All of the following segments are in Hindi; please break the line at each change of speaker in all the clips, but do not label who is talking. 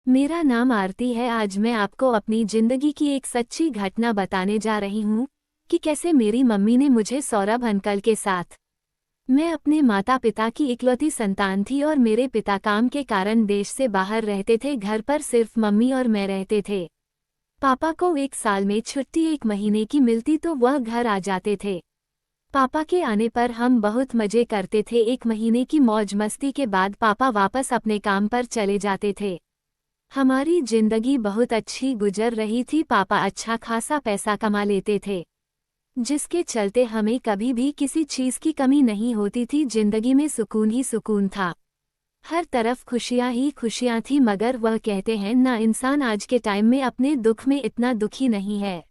मेरा नाम आरती है। आज मैं आपको अपनी जिंदगी की एक सच्ची घटना बताने जा रही हूँ कि कैसे मेरी मम्मी ने मुझे सौरभ अंकल के साथ। मैं अपने माता पिता की इकलौती संतान थी और मेरे पिता काम के कारण देश से बाहर रहते थे। घर पर सिर्फ मम्मी और मैं रहते थे। पापा को एक साल में छुट्टी 1 महीने की मिलती तो वह घर आ जाते थे। पापा के आने पर हम बहुत मजे करते थे। 1 महीने की मौज मस्ती के बाद पापा वापस अपने काम पर चले जाते थे। हमारी जिंदगी बहुत अच्छी गुजर रही थी। पापा अच्छा खासा पैसा कमा लेते थे, जिसके चलते हमें कभी भी किसी चीज की कमी नहीं होती थी। जिंदगी में सुकून ही सुकून था, हर तरफ खुशियां ही खुशियां थी। मगर वह कहते हैं ना, इंसान आज के टाइम में अपने दुख में इतना दुखी नहीं है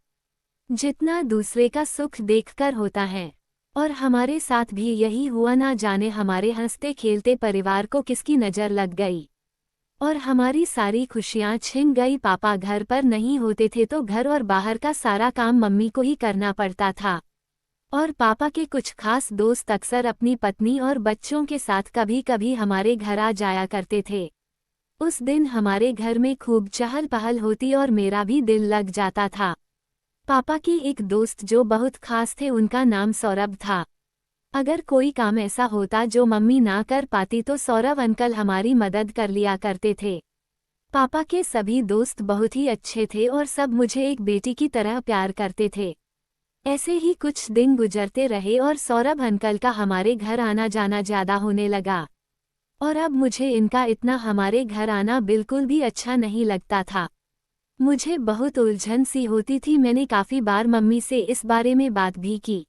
जितना दूसरे का सुख देखकर होता है। और हमारे साथ भी यही हुआ। ना जाने हमारे हंसते खेलते परिवार को किसकी नज़र लग गई और हमारी सारी खुशियां छिन गई। पापा घर पर नहीं होते थे तो घर और बाहर का सारा काम मम्मी को ही करना पड़ता था। और पापा के कुछ खास दोस्त अक्सर अपनी पत्नी और बच्चों के साथ कभी कभी हमारे घर आ जाया करते थे। उस दिन हमारे घर में खूब चहल पहल होती और मेरा भी दिल लग जाता था। पापा की एक दोस्त जो बहुत खास थे, उनका नाम सौरभ था। अगर कोई काम ऐसा होता जो मम्मी ना कर पाती तो सौरभ अंकल हमारी मदद कर लिया करते थे। पापा के सभी दोस्त बहुत ही अच्छे थे और सब मुझे एक बेटी की तरह प्यार करते थे। ऐसे ही कुछ दिन गुजरते रहे और सौरभ अंकल का हमारे घर आना जाना ज्यादा होने लगा। और अब मुझे इनका इतना हमारे घर आना बिल्कुल भी अच्छा नहीं लगता था। मुझे बहुत उलझन सी होती थी। मैंने काफ़ी बार मम्मी से इस बारे में बात भी की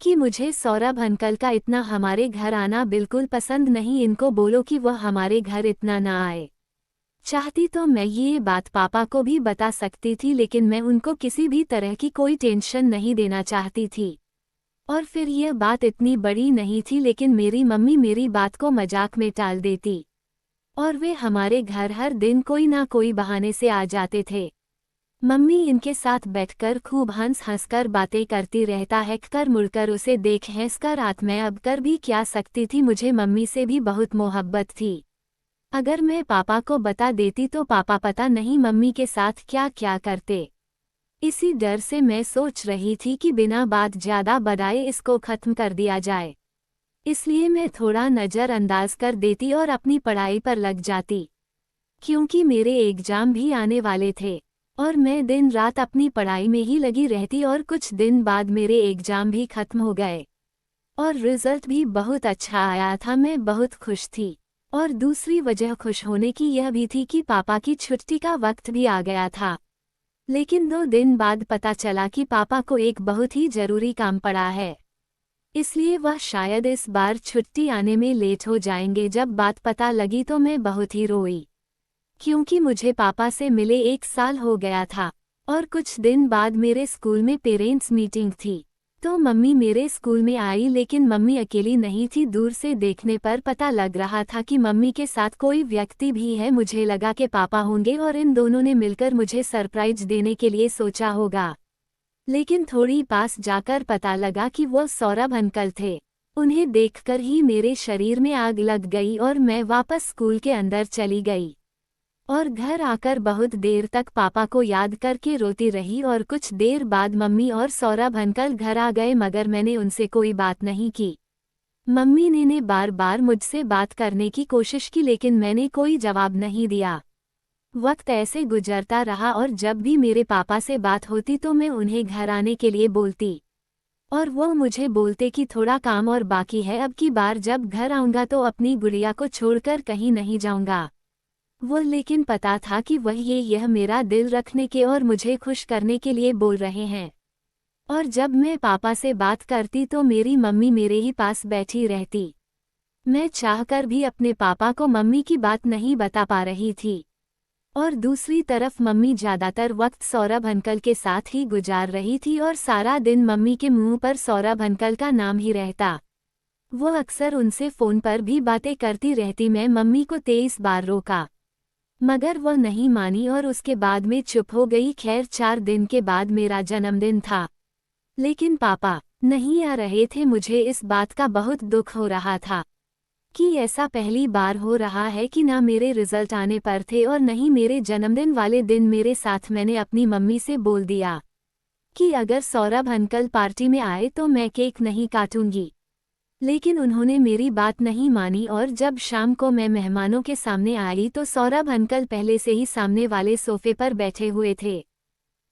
कि मुझे सौरभ अंकल का इतना हमारे घर आना बिल्कुल पसंद नहीं। इनको बोलो कि वह हमारे घर इतना ना आए। चाहती तो मैं ये बात पापा को भी बता सकती थी, लेकिन मैं उनको किसी भी तरह की कोई टेंशन नहीं देना चाहती थी। और फिर यह बात इतनी बड़ी नहीं थी, लेकिन मेरी मम्मी मेरी बात को मजाक में टाल देती और वे हमारे घर हर दिन कोई ना कोई बहाने से आ जाते थे। मम्मी इनके साथ बैठकर खूब हंस हंसकर बातें करती रहता है। कर मुड़कर उसे देख हंसकर रात में अब कर भी क्या सकती थी। मुझे मम्मी से भी बहुत मोहब्बत थी। अगर मैं पापा को बता देती तो पापा पता नहीं मम्मी के साथ क्या क्या करते। इसी डर से मैं सोच रही थी कि बिना बात ज़्यादा बढ़ाए इसको ख़त्म कर दिया जाए। इसलिए मैं थोड़ा नज़रअंदाज कर देती और अपनी पढ़ाई पर लग जाती, क्योंकि मेरे एग्ज़ाम भी आने वाले थे। और मैं दिन रात अपनी पढ़ाई में ही लगी रहती और कुछ दिन बाद मेरे एग्ज़ाम भी ख़त्म हो गए और रिज़ल्ट भी बहुत अच्छा आया था। मैं बहुत खुश थी। और दूसरी वजह खुश होने की यह भी थी कि पापा की छुट्टी का वक्त भी आ गया था। लेकिन 2 दिन बाद पता चला कि पापा को एक बहुत ही ज़रूरी काम पड़ा है, इसलिए वह शायद इस बार छुट्टी आने में लेट हो जाएंगे। जब बात पता लगी तो मैं बहुत ही रोई, क्योंकि मुझे पापा से मिले 1 साल हो गया था। और कुछ दिन बाद मेरे स्कूल में पेरेंट्स मीटिंग थी तो मम्मी मेरे स्कूल में आई, लेकिन मम्मी अकेली नहीं थी। दूर से देखने पर पता लग रहा था कि मम्मी के साथ कोई व्यक्ति भी है। मुझे लगा कि पापा होंगे और इन दोनों ने मिलकर मुझे सरप्राइज देने के लिए सोचा होगा। लेकिन थोड़ी पास जाकर पता लगा कि वो सौरभ अंकल थे। उन्हें देखकर ही मेरे शरीर में आग लग गई और मैं वापस स्कूल के अंदर चली गई और घर आकर बहुत देर तक पापा को याद करके रोती रही। और कुछ देर बाद मम्मी और सौरभ अंकल घर आ गए, मगर मैंने उनसे कोई बात नहीं की। मम्मी ने बार बार मुझसे बात करने की कोशिश की, लेकिन मैंने कोई जवाब नहीं दिया। वक्त ऐसे गुजरता रहा और जब भी मेरे पापा से बात होती तो मैं उन्हें घर आने के लिए बोलती और वो मुझे बोलते कि थोड़ा काम और बाकी है, अब की बार जब घर आऊँगा तो अपनी गुड़िया को छोड़कर कहीं नहीं जाऊँगा। वो लेकिन पता था कि वह यह मेरा दिल रखने के और मुझे खुश करने के लिए बोल रहे हैं। और जब मैं पापा से बात करती तो मेरी मम्मी मेरे ही पास बैठी रहती। मैं चाहकर भी अपने पापा को मम्मी की बात नहीं बता पा रही थी। और दूसरी तरफ मम्मी ज़्यादातर वक्त सौरभ अंकल के साथ ही गुजार रही थी और सारा दिन मम्मी के मुंह पर सौरभ अंकल का नाम ही रहता। वो अक्सर उनसे फ़ोन पर भी बातें करती रहती। मैं मम्मी को 23 बार रोका, मगर वह नहीं मानी और उसके बाद में चुप हो गई। खैर 4 दिन के बाद मेरा जन्मदिन था, लेकिन पापा नहीं आ रहे थे। मुझे इस बात का बहुत दुख हो रहा था। कि ऐसा पहली बार हो रहा है कि ना मेरे रिजल्ट आने पर थे और नहीं मेरे जन्मदिन वाले दिन मेरे साथ मैंने अपनी मम्मी से बोल दिया कि अगर सौरभ अंकल पार्टी में आए तो मैं केक नहीं काटूंगी। लेकिन उन्होंने मेरी बात नहीं मानी और जब शाम को मैं मेहमानों के सामने आई तो सौरभ अंकल पहले से ही सामने वाले सोफे पर बैठे हुए थे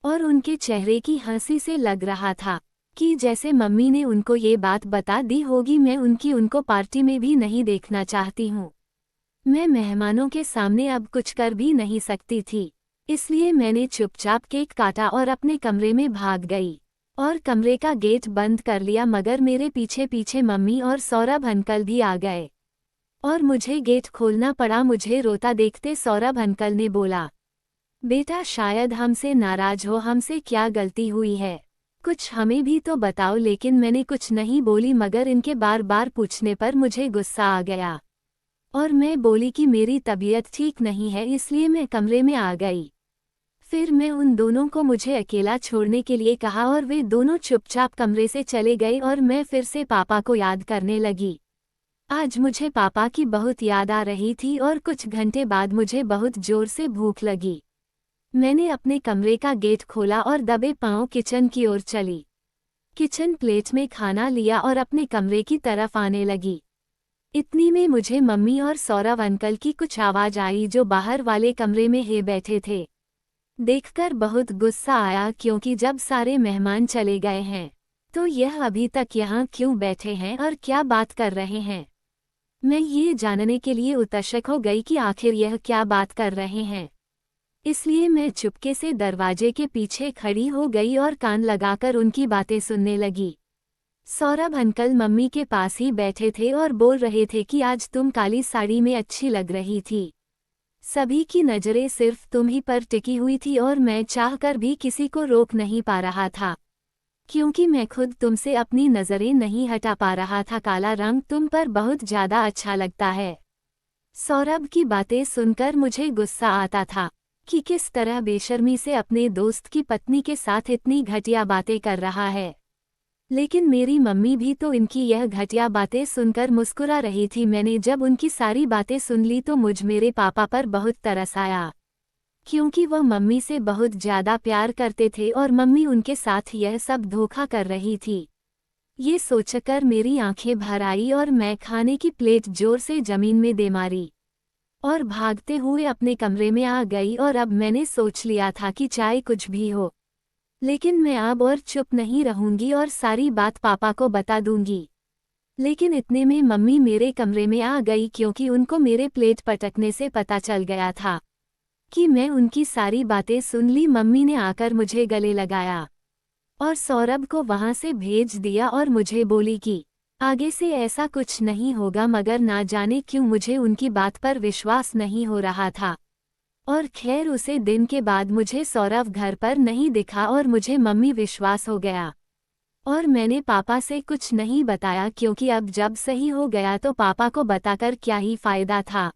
और उनके चेहरे की हंसी से लग रहा था कि जैसे मम्मी ने उनको ये बात बता दी होगी मैं उनको पार्टी में भी नहीं देखना चाहती हूँ। मैं मेहमानों के सामने अब कुछ कर भी नहीं सकती थी, इसलिए मैंने चुपचाप केक काटा और अपने कमरे में भाग गई और कमरे का गेट बंद कर लिया, मगर मेरे पीछे पीछे मम्मी और सौरभ अंकल भी आ गए और मुझे गेट खोलना पड़ा। मुझे रोता देखते सौरभ अंकल ने बोला, बेटा शायद हमसे नाराज हो, हमसे क्या गलती हुई है, कुछ हमें भी तो बताओ। लेकिन मैंने कुछ नहीं बोली, मगर इनके बार बार पूछने पर मुझे गुस्सा आ गया और मैं बोली कि मेरी तबीयत ठीक नहीं है, इसलिए मैं कमरे में आ गई। फिर मैं उन दोनों को मुझे अकेला छोड़ने के लिए कहा और वे दोनों चुपचाप कमरे से चले गए और मैं फिर से पापा को याद करने लगी। आज मुझे पापा की बहुत याद आ रही थी और कुछ घंटे बाद मुझे बहुत जोर से भूख लगी। मैंने अपने कमरे का गेट खोला और दबे पांव किचन की ओर चली। किचन प्लेट में खाना लिया और अपने कमरे की तरफ आने लगी। इतनी में मुझे मम्मी और सौरभ अंकल की कुछ आवाज आई जो बाहर वाले कमरे में ही बैठे थे। देखकर बहुत गुस्सा आया, क्योंकि जब सारे मेहमान चले गए हैं तो यह अभी तक यहाँ क्यों बैठे हैं और क्या बात कर रहे हैं। मैं ये जानने के लिए उत्सुक हो गई कि आखिर यह क्या बात कर रहे हैं, इसलिए मैं चुपके से दरवाजे के पीछे खड़ी हो गई और कान लगाकर उनकी बातें सुनने लगी। सौरभ अंकल मम्मी के पास ही बैठे थे और बोल रहे थे कि आज तुम काली साड़ी में अच्छी लग रही थी। सभी की नजरें सिर्फ तुम ही पर टिकी हुई थी और मैं चाहकर भी किसी को रोक नहीं पा रहा था, क्योंकि मैं खुद तुमसे अपनी नजरें नहीं हटा पा रहा था। काला रंग तुम पर बहुत ज्यादा अच्छा लगता है। सौरभ की बातें सुनकर मुझे गुस्सा आता था कि किस तरह बेशर्मी से अपने दोस्त की पत्नी के साथ इतनी घटिया बातें कर रहा है। लेकिन मेरी मम्मी भी तो इनकी यह घटिया बातें सुनकर मुस्कुरा रही थी। मैंने जब उनकी सारी बातें सुन ली तो मुझ मेरे पापा पर बहुत तरस आया, क्योंकि वह मम्मी से बहुत ज्यादा प्यार करते थे और मम्मी उनके साथ यह सब धोखा कर रही थी। ये सोचकर मेरी आंखें भर आई और मैं खाने की प्लेट जोर से जमीन में दे मारी और भागते हुए अपने कमरे में आ गई। और अब मैंने सोच लिया था कि चाहे कुछ भी हो, लेकिन मैं अब और चुप नहीं रहूंगी और सारी बात पापा को बता दूंगी। लेकिन इतने में मम्मी मेरे कमरे में आ गई, क्योंकि उनको मेरे प्लेट पटकने से पता चल गया था कि मैं उनकी सारी बातें सुन ली। मम्मी ने आकर मुझे गले लगाया और सौरभ को वहां से भेज दिया और मुझे बोली कि आगे से ऐसा कुछ नहीं होगा, मगर ना जाने क्यों मुझे उनकी बात पर विश्वास नहीं हो रहा था। और खैर उसे दिन के बाद मुझे सौरभ घर पर नहीं दिखा और मुझे मम्मी विश्वास हो गया और मैंने पापा से कुछ नहीं बताया, क्योंकि अब जब सही हो गया तो पापा को बताकर क्या ही फायदा था,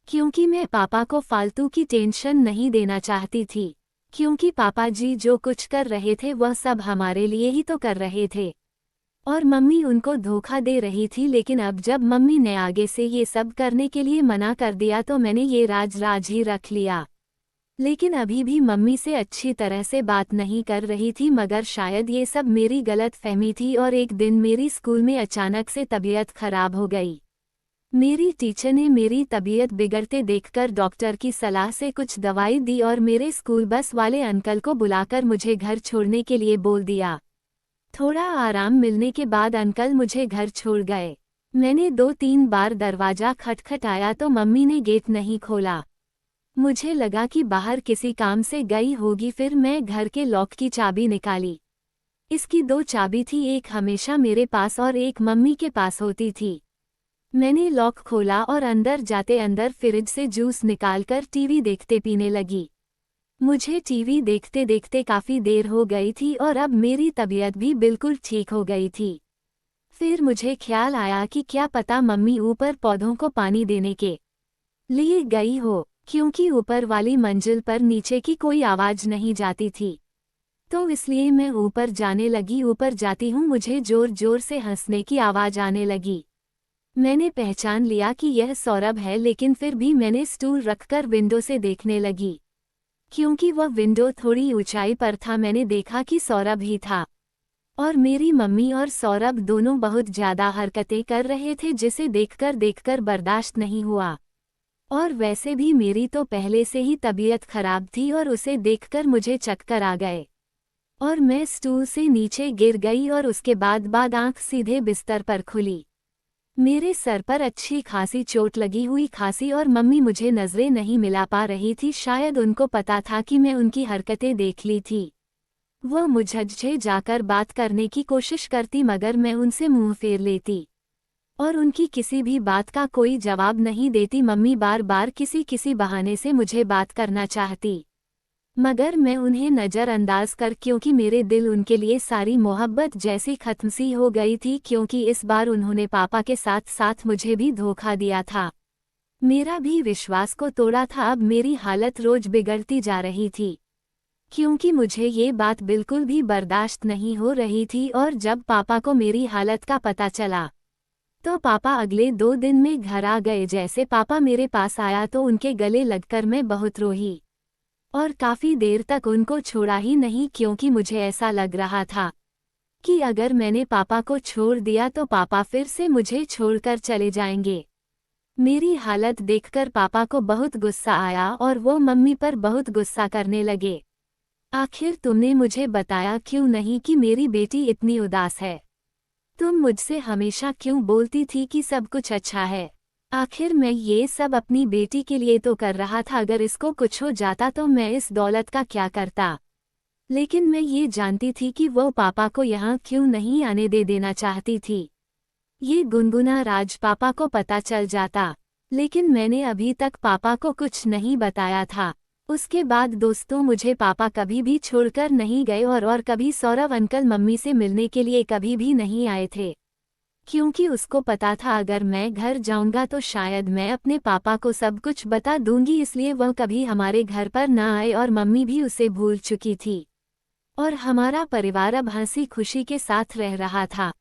क्योंकि मैं पापा को फालतू की टेंशन नहीं देना चाहती थी, क्योंकि पापा जी जो कुछ कर रहे थे वह सब हमारे लिए ही तो कर रहे थे और मम्मी उनको धोखा दे रही थी। लेकिन अब जब मम्मी ने आगे से ये सब करने के लिए मना कर दिया तो मैंने ये राज ही रख लिया। लेकिन अभी भी मम्मी से अच्छी तरह से बात नहीं कर रही थी, मगर शायद ये सब मेरी गलत फहमी थी। और एक दिन मेरी स्कूल में अचानक से तबीयत खराब हो गई। मेरी टीचर ने मेरी तबीयत बिगड़ते देखकर डॉक्टर की सलाह से कुछ दवाई दी और मेरे स्कूल बस वाले अंकल को बुलाकर मुझे घर छोड़ने के लिए बोल दिया। थोड़ा आराम मिलने के बाद अंकल मुझे घर छोड़ गए। मैंने 2-3 बार दरवाजा खटखटाया तो मम्मी ने गेट नहीं खोला। मुझे लगा कि बाहर किसी काम से गई होगी। फिर मैं घर के लॉक की चाबी निकाली। इसकी 2 चाबी थी, एक हमेशा मेरे पास और एक मम्मी के पास होती थी। मैंने लॉक खोला और अंदर जाते अंदर फ्रिज से जूस निकालकर टीवी देखते पीने लगी। मुझे टीवी देखते देखते काफ़ी देर हो गई थी और अब मेरी तबीयत भी बिल्कुल ठीक हो गई थी। फिर मुझे ख्याल आया कि क्या पता मम्मी ऊपर पौधों को पानी देने के लिए गई हो, क्योंकि ऊपर वाली मंजिल पर नीचे की कोई आवाज़ नहीं जाती थी। तो इसलिए मैं ऊपर जाने लगी। ऊपर जाती हूँ मुझे जोर जोर से हंसने की आवाज़ आने लगी। मैंने पहचान लिया कि यह सौरभ है, लेकिन फिर भी मैंने स्टूल रखकर विंडो से देखने लगी। क्योंकि वह विंडो थोड़ी ऊंचाई पर था, मैंने देखा कि सौरभ ही था। और मेरी मम्मी और सौरभ दोनों बहुत ज्यादा हरकतें कर रहे थे, जिसे देखकर बर्दाश्त नहीं हुआ। और वैसे भी मेरी तो पहले से ही तबीयत खराब थी और उसे देखकर मुझे चक्कर आ गए और मैं स्टूल से नीचे गिर गई और उसके बाद आंख सीधे बिस्तर पर खुली। मेरे सर पर अच्छी खासी चोट लगी हुई खांसी और मम्मी मुझे नजरें नहीं मिला पा रही थी। शायद उनको पता था कि मैं उनकी हरकतें देख ली थी। वह मुझसे जाकर बात करने की कोशिश करती, मगर मैं उनसे मुंह फेर लेती और उनकी किसी भी बात का कोई जवाब नहीं देती। मम्मी बार बार किसी बहाने से मुझे बात करना चाहती, मगर मैं उन्हें नज़रअंदाज कर, क्योंकि मेरे दिल उनके लिए सारी मोहब्बत जैसी खत्म सी हो गई थी, क्योंकि इस बार उन्होंने पापा के साथ साथ मुझे भी धोखा दिया था। मेरा भी विश्वास को तोड़ा था। अब मेरी हालत रोज बिगड़ती जा रही थी, क्योंकि मुझे ये बात बिल्कुल भी बर्दाश्त नहीं हो रही थी। और जब पापा को मेरी हालत का पता चला तो पापा अगले 2 दिन में घर आ गए। जैसे पापा मेरे पास आया तो उनके गले लगकर मैं बहुत रोई और काफ़ी देर तक उनको छोड़ा ही नहीं, क्योंकि मुझे ऐसा लग रहा था कि अगर मैंने पापा को छोड़ दिया तो पापा फिर से मुझे छोड़कर चले जाएंगे। मेरी हालत देखकर पापा को बहुत गुस्सा आया और वो मम्मी पर बहुत गुस्सा करने लगे। आखिर तुमने मुझे बताया क्यों नहीं कि मेरी बेटी इतनी उदास है? तुम मुझसे हमेशा क्यों बोलती थी कि सब कुछ अच्छा है? आखिर मैं ये सब अपनी बेटी के लिए तो कर रहा था। अगर इसको कुछ हो जाता तो मैं इस दौलत का क्या करता? लेकिन मैं ये जानती थी कि वो पापा को यहाँ क्यों नहीं आने देना चाहती थी। ये गुनगुना राज पापा को पता चल जाता, लेकिन मैंने अभी तक पापा को कुछ नहीं बताया था। उसके बाद दोस्तों, मुझे पापा कभी भी छोड़कर नहीं गए और कभी सौरभ अंकल मम्मी से मिलने के लिए कभी भी नहीं आए थे, क्योंकि उसको पता था अगर मैं घर जाऊंगा तो शायद मैं अपने पापा को सब कुछ बता दूंगी। इसलिए वह कभी हमारे घर पर न आए और मम्मी भी उसे भूल चुकी थी और हमारा परिवार अब हंसी खुशी के साथ रह रहा था।